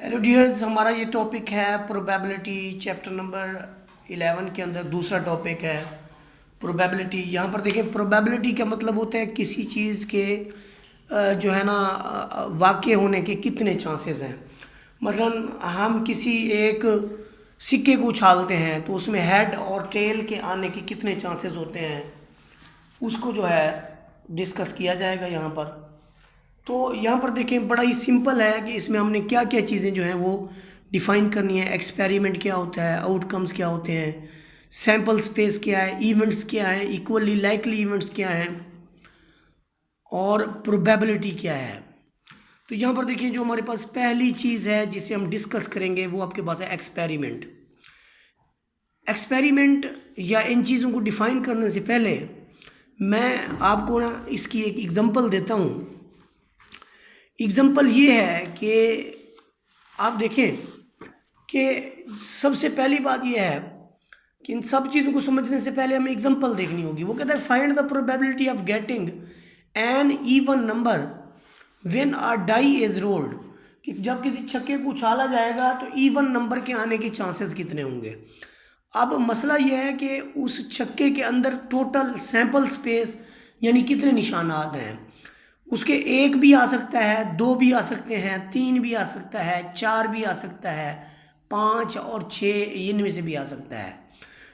Hello dears, हमारा ये topic है प्रोबेबिलिटी। चैप्टर नंबर 11 के अंदर दूसरा टॉपिक है प्रोबेबिलिटी। यहाँ पर देखें, प्रोबेबिलिटी का मतलब होता है किसी चीज़ के जो है ना वाक़े होने के कितने चांसेस हैं। मसलन हम किसी एक सिक्के को उछालते हैं तो उसमें हेड और टेल के आने के कितने चांसेस होते हैं, उसको जो है डिस्कस किया जाएगा यहाँ पर। तो यहाँ पर देखें, बड़ा ही सिंपल है कि इसमें हमने क्या क्या चीज़ें जो हैं वो डिफ़ाइन करनी है। एक्सपेरिमेंट क्या होता है, आउटकम्स क्या होते हैं, सैम्पल स्पेस क्या है, इवेंट्स क्या है, इक्वली लाइकली इवेंट्स क्या हैं, और प्रोबेबिलिटी क्या है। तो यहाँ पर देखिए, जो हमारे पास पहली चीज़ है जिसे हम डिस्कस करेंगे वो आपके पास है एक्सपेरिमेंट। एक्सपेरिमेंट या इन चीज़ों को डिफ़ाइन करने से पहले मैं आपको ना इसकी एक एग्ज़ाम्पल देता हूँ। एग्ज़ाम्पल ये है कि आप देखें कि सबसे पहली बात ये है कि इन सब चीज़ों को समझने से पहले हमें एग्जांपल देखनी होगी। वो कहता है find the probability of getting an even number when a die is rolled, कि जब किसी छक्के को उछाला जाएगा तो इवन नंबर के आने के चांसेस कितने होंगे। अब मसला यह है कि उस छक्के के अंदर टोटल सैंपल स्पेस यानी कितने निशानात हैं। उसके एक भी आ सकता है, दो भी आ सकते हैं, तीन भी आ सकता है, चार भी आ सकता है, पाँच और छः इनमें से भी आ सकता है।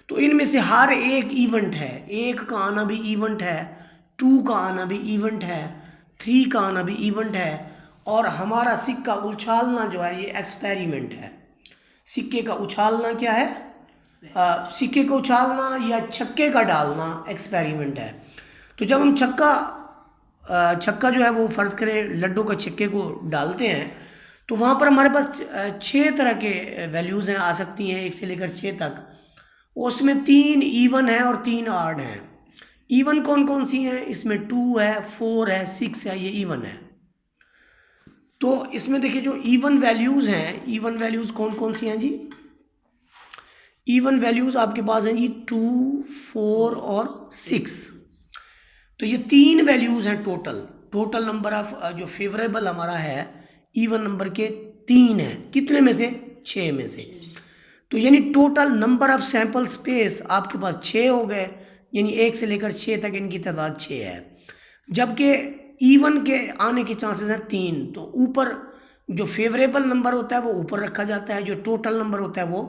तो इनमें से हर एक इवेंट है। एक का आना भी इवेंट है, टू का आना भी इवेंट है, थ्री का आना भी इवेंट है, और हमारा सिक्का उछालना जो है ये एक्सपेरिमेंट है। सिक्के का उछालना क्या है? सिक्के को उछालना या छक्के का डालना एक्सपेरिमेंट है। तो जब हम छक्का जो है वो फ़र्ज़ करें लड्डू का छक्के को डालते हैं तो वहाँ पर हमारे पास 6 तरह के वैल्यूज़ हैं, आ सकती हैं 1 से लेकर 6 तक। उसमें 3 इवन है और 3 ऑड हैं। इवन कौन कौन सी हैं? इसमें 2 है, 4 है, 6 है, ये इवन है। तो इसमें देखिए, जो इवन वैल्यूज़ हैं, इवन वैल्यूज़ कौन कौन सी हैं जी? इवन वैल्यूज़ आपके पास हैं जी 2, 4 और 6। तो ये 3 वैल्यूज़ हैं टोटल नंबर ऑफ जो फेवरेबल हमारा है इवन नंबर के 3 है। कितने में से? 6 में से। तो यानी total number of sample space आपके पास 6 हो गए, यानी 1 से लेकर 6 तक इनकी तादाद 6 है। जबकि इवन के आने के चांसेस हैं 3। तो ऊपर जो फेवरेबल नंबर होता है वो ऊपर रखा जाता है, जो टोटल नंबर होता है वो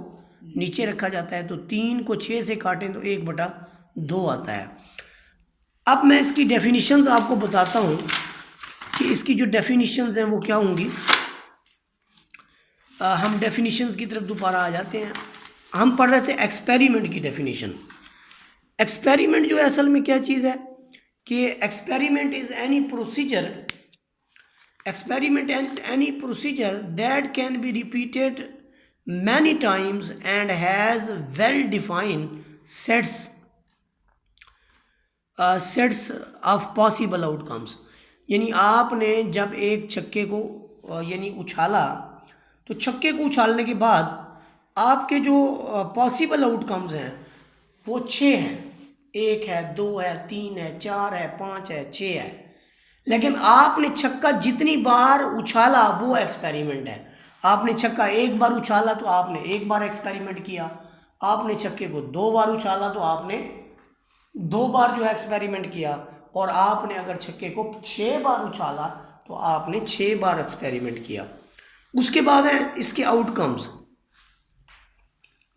नीचे रखा जाता है। तो 3 को 6 से काटें तो 1/2 आता है। अब मैं इसकी डेफिनेशंस आपको बताता हूँ कि इसकी जो डेफिनेशंस हैं वो क्या होंगी। हम डेफिनेशंस की तरफ दोबारा आ जाते हैं। हम पढ़ रहे थे एक्सपेरिमेंट की डेफिनेशन। एक्सपेरिमेंट जो है असल में क्या चीज़ है कि experiment is any procedure that can be repeated many times and has well defined sets of possible outcomes. यानी आपने जब एक छक्के को यानी उछाला, तो छक्के को उछालने के बाद आपके जो पॉसिबल आउटकम्स हैं वो 6 हैं। 1 है, 2 है, 3 है, 4 है, 5 है, 6 है। लेकिन आपने छक्का जितनी बार उछाला वो एक्सपेरिमेंट है। आपने छक्का एक बार उछाला तो आपने एक बार एक्सपेरिमेंट किया। आपने छक्के को 2 बार उछाला तो आपने 2 बार जो है एक्सपेरिमेंट किया। और आपने अगर छक्के को 6 बार उछाला तो आपने 6 बार एक्सपेरिमेंट किया। उसके बाद है इसके आउटकम्स।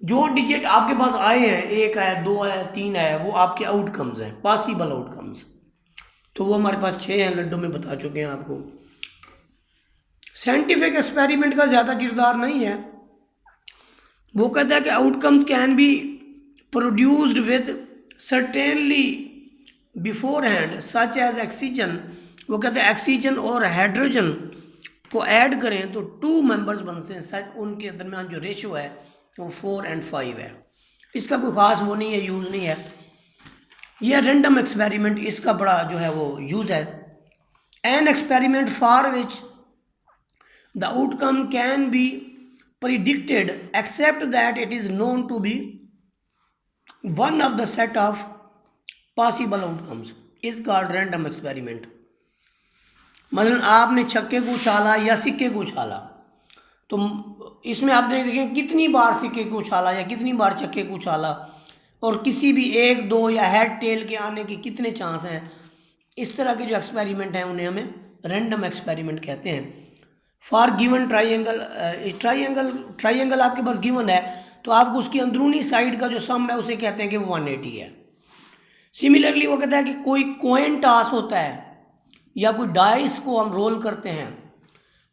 जो डिजिट आपके पास आए हैं, 1 है, 2 है, 3 है, वो आपके आउटकम्स हैं, पॉसिबल आउटकम्स। तो वो हमारे पास 6 हैं, लड्डू में बता चुके हैं आपको। साइंटिफिक एक्सपेरिमेंट का ज़्यादा किरदार नहीं है। वो कहता है कि outcome can be produced with certainly beforehand such as oxygen. वो कहते हैं ऑक्सीजन और हाइड्रोजन को ऐड करें तो 2 मेंबर्स बनते हैं। सच उनके दरमियान जो रेशो है वो 4 और 5 है। इसका कोई ख़ास वो नहीं है, यूज़ नहीं है। यह रैंडम एक्सपेरिमेंट इसका बड़ा जो है वो यूज़ है। An experiment for which the outcome can B predicted except that it is known to be one of the set of possible outcomes is called random experiment। मतलब आपने छक्के को उछाला या सिक्के को उछाला तो इसमें आप देखें कितनी बार सिक्के को उछाला या कितनी बार चक्के को उछाला, और किसी भी एक दो या हेड टेल के आने के कितने चांस हैं। इस तरह के जो एक्सपेरिमेंट हैं उन्हें हमें रैंडम एक्सपेरिमेंट कहते हैं। फॉर गिवन ट्राइंगल आपके पास गिवन है, तो आपको उसकी अंदरूनी साइड का जो सम है उसे कहते हैं कि वो 180 है। सिमिलरली वो कहता है कि कोई कॉइन टॉस होता है या कोई डाइस को हम रोल करते हैं,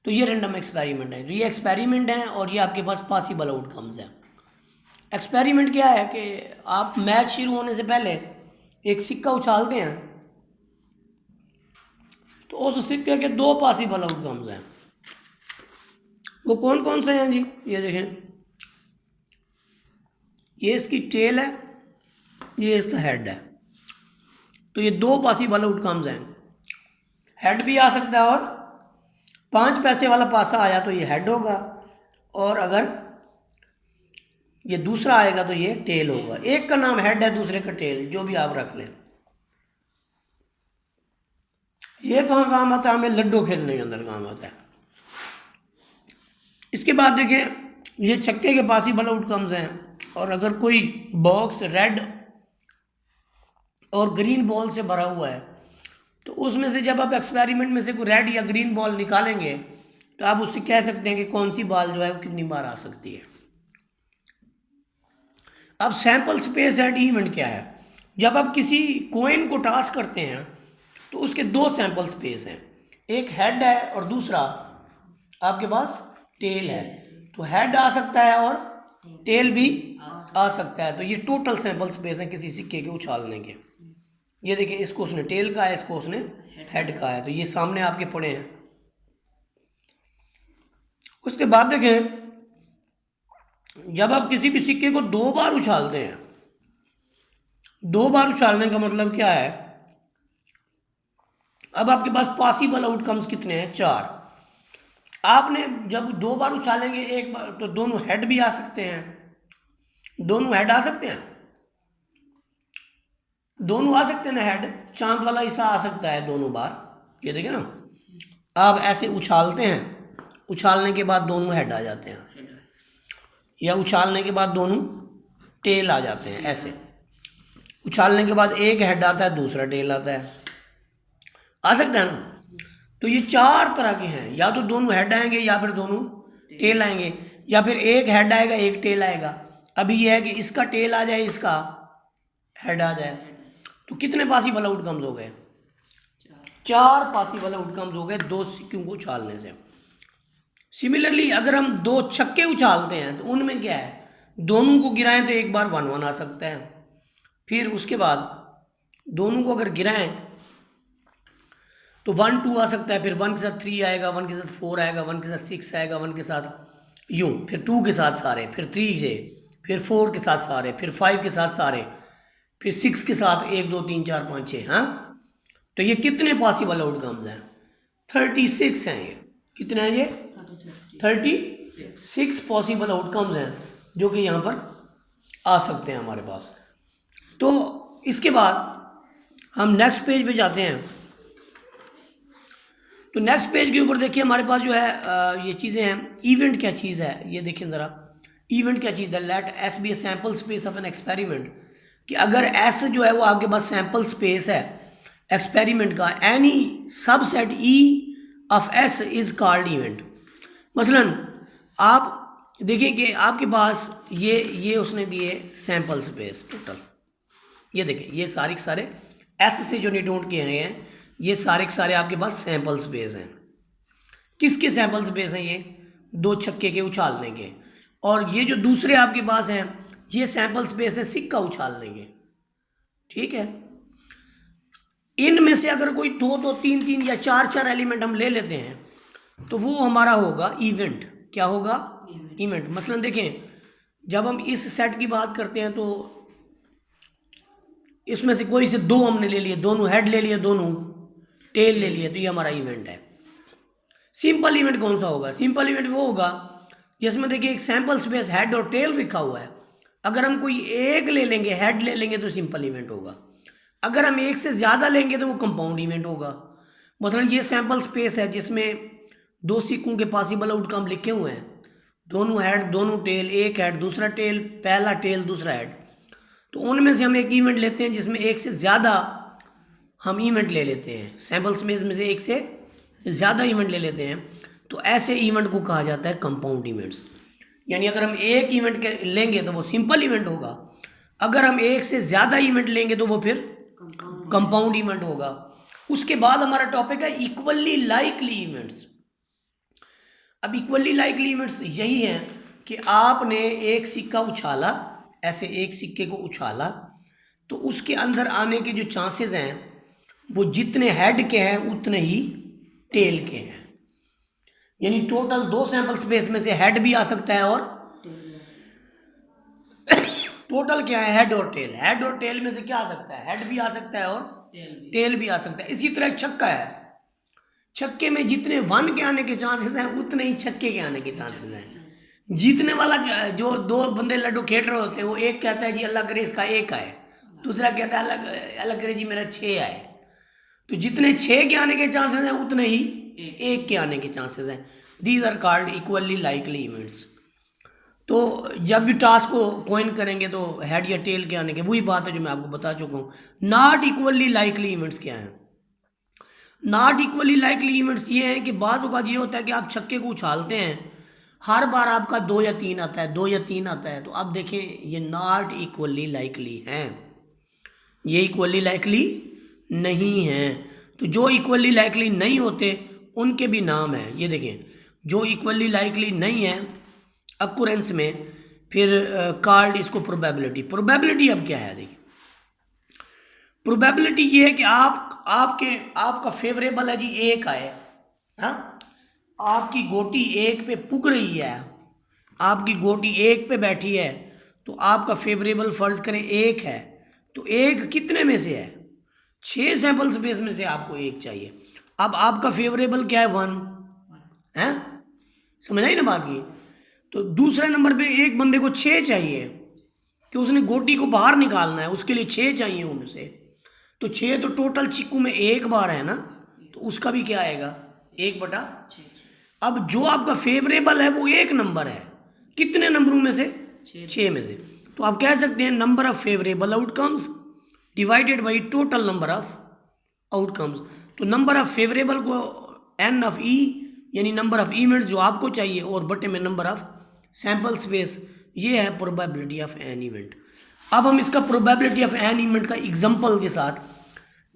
तो ये रैंडम एक्सपेरिमेंट है। तो ये एक्सपेरिमेंट है और ये आपके पास पॉसिबल आउटकम्स हैं। एक्सपेरिमेंट क्या है कि आप मैच शुरू होने से पहले एक सिक्का उछालते हैं, तो उस सिक्के के दो पॉसिबल आउटकम्स हैं। वो कौन कौन से हैं जी? ये देखें, ये इसकी टेल है, ये इसका हेड है। तो ये दो पॉसिबल आउटकम्स हैं। हेड भी आ सकता है और 5 पैसे वाला पासा आया तो ये हेड होगा, और अगर ये दूसरा आएगा तो ये टेल होगा। एक का नाम हेड है, दूसरे का टेल, जो भी आप रख लें। ये कहाँ काम आता है? हमें लड्डू खेलने के अंदर काम आता है। इसके बाद देखें, ये छक्के के पॉसिबल आउटकम्स हैं। और अगर कोई बॉक्स रेड और ग्रीन बॉल से भरा हुआ है, तो उसमें से जब आप एक्सपेरिमेंट में से कोई रेड या ग्रीन बॉल निकालेंगे, तो आप उससे कह सकते हैं कि कौन सी बॉल जो है वो कितनी बार आ सकती है। अब सैंपल स्पेस एंड इवेंट क्या है? जब आप किसी कॉइन को टॉस करते हैं तो उसके दो सैंपल स्पेस हैं, एक हेड है और दूसरा आपके पास टेल है। तो हेड आ सकता है और टेल भी आ सकता है। तो ये टोटल सैंपल स्पेस है किसी सिक्के के उछालने के। ये देखिए, इसको उसने टेल का है, इसको उसने हेड का है, तो ये सामने आपके पड़े हैं। उसके बाद देखें, जब आप किसी भी सिक्के को 2 बार उछालते हैं, 2 बार उछालने का मतलब क्या है? अब आपके पास पॉसिबल आउटकम्स कितने हैं? 4। आपने जब 2 बार उछालेंगे, एक बार तो दोनों हेड भी आ सकते हैं, दोनों हेड आ सकते हैं, दोनों आ सकते हैं ना हेड। चांद वाला हिस्सा आ सकता है दोनों बार। ये देखिए ना, आप ऐसे उछालते हैं, उछालने के बाद दोनों हेड आ जाते हैं, या उछालने के बाद दोनों टेल आ जाते हैं। ऐसे उछालने के बाद एक हेड आता है, दूसरा टेल आता है, आ सकता है ना। तो ये 4 तरह के हैं, या तो दोनों हेड आएंगे या फिर दोनों टेल आएंगे, या फिर एक हेड आएगा एक टेल आएगा। अभी ये है कि इसका टेल आ जाए, इसका हेड आ जाए, तो कितने पॉसिबल आउटकम्स हो गए? 4 पॉसिबल आउटकम्स हो गए 2 सिक्कों को उछालने से। सिमिलरली अगर हम 2 छक्के उछालते हैं, तो उनमें क्या है? दोनों को गिराएं तो एक बार 1-1 आ सकता है। फिर उसके बाद दोनों को अगर गिराएं तो 1-2 आ सकता है, फिर 1 के साथ 3 आएगा, 1 के साथ 4 आएगा, 1 के साथ 6 आएगा, 1 के साथ यूं, फिर 2 के साथ सारे, फिर 3 से, फिर 4 के साथ सारे, फिर 5 के साथ सारे, फिर 6 के साथ 1 2 3 4 5 6। हाँ, तो ये कितने पॉसिबल आउटकम्स हैं? 36 हैं। ये कितने हैं? ये 36 पॉसिबल आउटकम्स हैं जो कि यहाँ पर आ सकते हैं हमारे पास। तो इसके बाद हम नेक्स्ट पेज पे जाते हैं। तो नेक्स्ट पेज के ऊपर देखिए, हमारे पास जो है ये चीज़ें हैं। इवेंट क्या चीज़ है ये देखें ज़रा। इवेंट क्या चीज़ है? Let S be a sample space of an experiment, कि अगर एस जो है वो आपके पास सैम्पल स्पेस है एक्सपेरिमेंट का, any subset E of S is called event. मसलन आप देखिए कि आपके पास ये उसने दिए सैम्पल स्पेस टोटल, ये देखिए ये सारे के सारे एस से जो नोट किए गए हैं, ये सारे के सारे आपके पास सैम्पल स्पेस हैं। किसके सैम्पल स्पेस हैं? ये 2 छक्के के उछालने के। और ये जो दूसरे आपके पास हैं, ये सैम्पल स्पेस है सिक्का उछालने के। ठीक है, इनमें से अगर कोई 2-2 3-3 या 4-4 एलिमेंट हम ले लेते हैं, तो वो हमारा होगा इवेंट। क्या होगा? इवेंट। मसलन देखें, जब हम इस सेट की बात करते हैं, तो इसमें से कोई से 2 हमने ले लिए, दोनों हेड ले लिए, दोनों टेल ले लिए, तो ये हमारा इवेंट है। सिंपल इवेंट कौन सा होगा? सिंपल इवेंट वो होगा जिसमें देखिए एक सैम्पल स्पेस हेड और टेल लिखा हुआ है। अगर हम कोई एक ले लेंगे, हेड ले लेंगे, तो सिंपल इवेंट होगा। अगर हम एक से ज़्यादा लेंगे तो वो कंपाउंड इवेंट होगा। मतलब ये सैम्पल स्पेस है जिसमें 2 सिक्कों के पॉसिबल आउटकम लिखे हुए हैं, दोनों हेड दोनों टेल, एक हेड दूसरा टेल, पहला टेल दूसरा हेड। तो उनमें से हम एक इवेंट लेते हैं जिसमें एक से ज़्यादा हम इवेंट ले लेते हैं, सैम्पल्स में इसमें से एक से ज़्यादा इवेंट ले लेते हैं। तो ऐसे इवेंट को कहा जाता है कंपाउंड इवेंट्स। यानी अगर हम एक इवेंट के लेंगे तो वो सिंपल इवेंट होगा, अगर हम एक से ज़्यादा इवेंट लेंगे तो वो फिर कंपाउंड इवेंट होगा। उसके बाद हमारा टॉपिक है इक्वली लाइकली इवेंट्स। अब इक्वली लाइकली इवेंट्स यही हैं कि आपने एक सिक्का उछाला, ऐसे एक सिक्के को उछाला, तो उसके अंदर आने के जो चांसेस हैं वो जितने हेड के हैं उतने ही टेल के हैं। यानी टोटल 2 सैंपल स्पेस में से हेड भी आ सकता है और टोटल क्या है, हेड और टेल। हेड और टेल में से क्या आ सकता है, हेड भी आ सकता है और टेल भी आ सकता है। इसी तरह छक्का है, छक्के में जितने 1 के आने के चांसेस हैं उतने ही छक्के के आने के चांसेस हैं। जीतने वाला जो 2 बंदे लड्डू खेल रहे होते हैं वो एक कहता है जी अल्लाह करे इसका 1 आए, दूसरा कहता है अल्लाह करे जी मेरा 6 आए। तो जितने 6 के आने के चांसेस हैं उतने ही 1 के आने के चांसेस हैं। These are called equally likely events. तो जब भी टास्क को कॉइन करेंगे तो हेड या टेल के आने के, वही बात है जो मैं आपको बता चुका हूँ। नॉट इक्वली लाइकली इवेंट्स क्या हैं? नॉट इक्वली लाइकली इवेंट्स ये हैं कि बाज़ औक़ात ये होता है कि आप छक्के को उछालते हैं, हर बार आपका 2 या 3 आता है, 2 या 3 आता है, तो आप देखें ये नॉट इक्वली लाइकली हैं, ये इक्वली लाइकली नहीं हैं। तो जो इक्वली लाइकली नहीं होते उनके भी नाम हैं। ये देखें जो इक्वली लाइकली नहीं है अक्यूरेंस में, फिर कॉल्ड इसको प्रोबेबिलिटी। प्रोबेबिलिटी अब क्या है, देखिए प्रोबेबिलिटी ये है कि आपका फेवरेबल है जी 1 आए, हाँ आपकी गोटी 1 पे पुग रही है, आपकी गोटी 1 पे बैठी है, तो आपका फेवरेबल फर्ज करें 1 है, तो 1 कितने में से है, 6 सैंपल स्पेस में से आपको 1 चाहिए। अब आपका फेवरेबल क्या है 1 है, समझ आई ना बात की। तो दूसरे नंबर पे एक बंदे को 6 चाहिए कि उसने गोटी को बाहर निकालना है, उसके लिए 6 चाहिए उनसे। तो 6 तो टोटल चिक्कू में 1 बार है ना, तो उसका भी क्या आएगा 1/6। अब जो आपका फेवरेबल है वो 1 नंबर है, कितने नंबरों में से 6 में से। तो आप कह सकते हैं number of favourable outcomes divided by total number of outcomes. तो नंबर ऑफ फेवरेबल को n ऑफ e यानी नंबर ऑफ इवेंट्स जो आपको चाहिए और बटे में नंबर ऑफ सैंपल स्पेस, ये है प्रोबेबिलिटी ऑफ एन इवेंट। अब हम इसका प्रोबेबिलिटी ऑफ एन इवेंट का एग्जांपल के साथ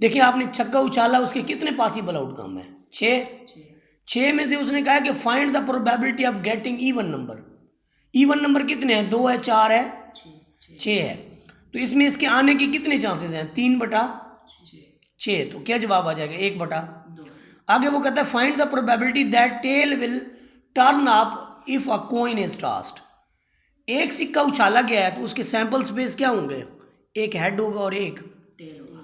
देखिए। आपने छक्का उछाला, उसके कितने पॉसिबल आउटकम है 6 में से उसने कहा कि find the probability of getting even number. Even number कितने हैं, 2 है, 4 है, 6 है। तो इसमें इसके आने के कितने चांसेस हैं, 3/6। तो क्या जवाब आ जाएगा 1/2। आगे वो कहता है find the probability that tail will turn up if a coin is tossed. एक सिक्का उछाला गया है तो उसके सैंपल स्पेस क्या होंगे, एक हेड होगा और एक टेल होगा।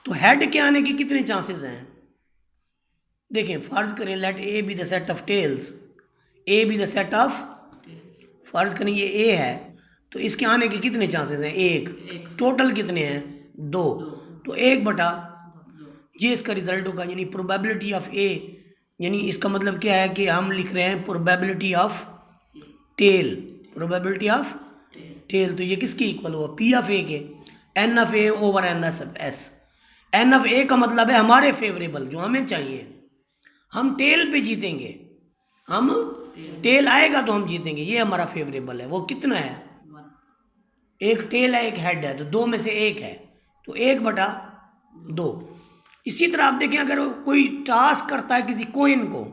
तो हेड के आने के कितने चांसेस हैं, देखें फर्ज करें let A be the set of tails, A be the set of, फर्ज करें ये ए है, तो इसके आने के कितने चांसेस हैं, 1। टोटल कितने हैं 2। तो 1/2 ये इसका रिजल्ट होगा। यानी प्रोबेबिलिटी ऑफ ए, यानी इसका मतलब क्या है कि हम लिख रहे हैं probability of tail, probability of tail. तो ये किसकी इक्वल हुआ, पी ऑफ ए के, n of A over n of S. N of A का मतलब है हमारे फेवरेबल जो हमें चाहिए, हम टेल पे जीतेंगे, हम टेल आएगा तो हम जीतेंगे, ये हमारा फेवरेबल है। वो कितना है, 1 टेल है 1 हेड है, तो 2 में से 1 है, तो 1/2। इसी तरह आप देखें अगर कोई टास्क करता है किसी कॉइन को,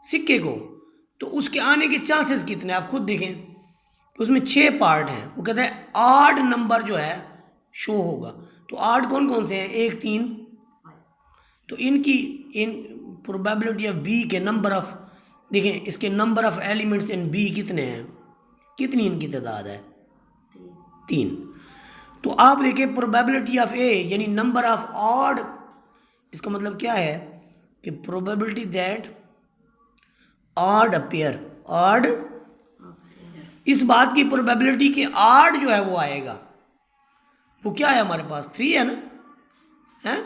सिक्के को, तो उसके आने के चांसेस कितने, आप खुद देखें कि उसमें 6 पार्ट हैं। वो कहता है ऑड नंबर जो है शो होगा। तो ऑड कौन कौन से हैं, 1, 3। तो इन प्रोबेबिलिटी ऑफ बी के नंबर ऑफ, देखें इसके number of elements in B कितने हैं, कितनी इनकी तादाद है, 3। तो आप देखें प्रोबेबिलिटी ऑफ ए यानी नंबर ऑफ ऑड, इसका मतलब क्या है कि probability that odd appear, odd, इस बात की प्रोबेबिलिटी कि ऑड जो है वो आएगा, वो क्या है हमारे पास 3 है ना, है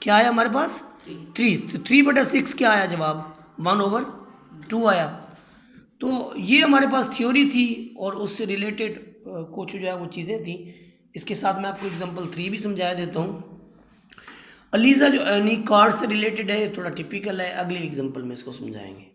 क्या है हमारे पास 3। तो 3/6 क्या आया जवाब, 1/2 आया। तो ये हमारे पास थ्योरी थी और उससे रिलेटेड कुछ जो है वो चीज़ें थी। इसके साथ मैं आपको एग्जांपल 3 भी समझा देता हूँ। अलीज़ा जो यानी कार्ड से रिलेटेड है, थोड़ा टिपिकल है, अगले एग्जांपल में इसको समझाएंगे।